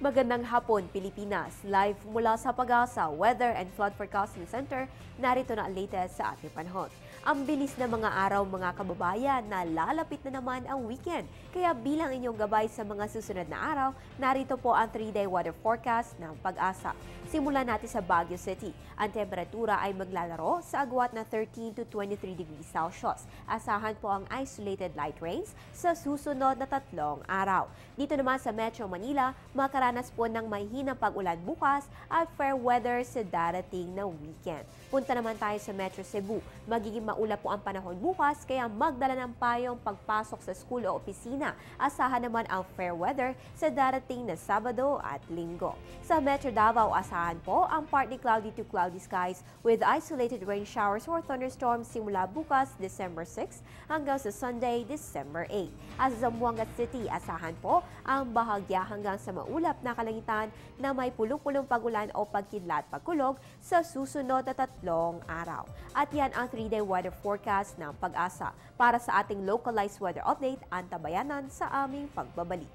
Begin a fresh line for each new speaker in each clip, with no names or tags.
Magandang hapon, Pilipinas. Live mula sa Pag-asa Weather and Flood Forecasting Center, narito na ang latest sa ating panahon. Ang bilis na mga araw, mga kababayan, na lalapit na naman ang weekend. Kaya bilang inyong gabay sa mga susunod na araw, narito po ang 3-day weather forecast ng Pag-asa. Simulan natin sa Baguio City. Ang temperatura ay maglalaro sa agwat na 13 to 23 degrees Celsius. Asahan po ang isolated light rains sa susunod na 3 araw. Dito naman sa Metro Manila, makaranas po ng mahihinang pag-ulan bukas at fair weather sa darating na weekend. Punta naman tayo sa Metro Cebu. Magiging maulap po ang panahon bukas kaya magdala ng payong pagpasok sa school o opisina. Asahan naman ang fair weather sa darating na Sabado at Linggo. Sa Metro Davao, asahan po ang partly cloudy to cloudy skies with isolated rain showers or thunderstorms simula bukas December 6 hanggang sa Sunday, December 8. At sa Zamboanga City, asahan po ang bahagya hanggang sa maulap na kalangitan na may pulong-pulong pagulan o pagkidlat pagkulog sa susunod na 3 araw. At yan ang 3-day weather forecast ng Pag-asa. Para sa ating localized weather update, antabayanan sa aming pagbabalik.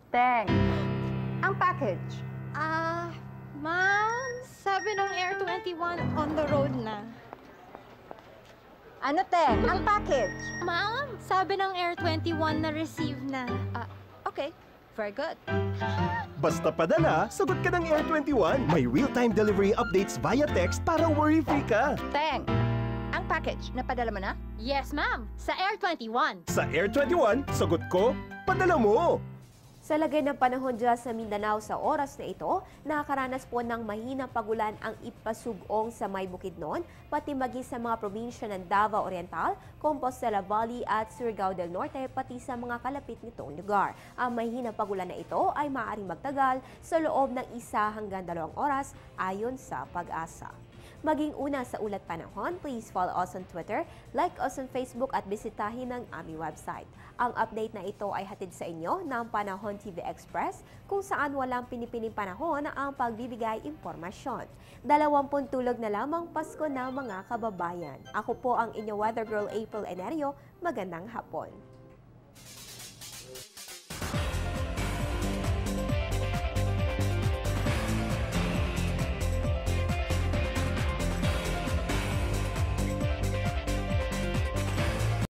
Teng, ang package.
Ma'am, sabi ng Air 21 on the road na.
Ano, Teng? Ang package.
Ma'am, sabi ng Air 21 na receive na.
Okay, very good.
Basta padala, sagot ka ng Air 21. May real-time delivery updates via text para worry-free ka.
Teng, ang package, napadala mo na?
Yes, ma'am, sa Air 21.
Sa Air 21, sagot ko, padala mo.
Sa lagay ng panahon dyan sa Mindanao sa oras na ito, nakakaranas po ng mahinang pagulan ang ipasugong sa may Bukidnon, pati maging sa mga probinsya ng Davao Oriental, Compostela Valley at Surigao del Norte, pati sa mga kalapit nitong lugar. Ang mahinang pagulan na ito ay maaaring magtagal sa loob ng 1 hanggang 2 oras ayon sa Pag-asa. Maging una sa ulat panahon, please follow us on Twitter, like us on Facebook at bisitahin ang aming website. Ang update na ito ay hatid sa inyo ng Panahon TV Express kung saan walang pinipiling panahon ang pagbibigay impormasyon. 20 tulog na lamang Pasko na mga kababayan. Ako po ang inyong weather girl April Enerio. Magandang hapon.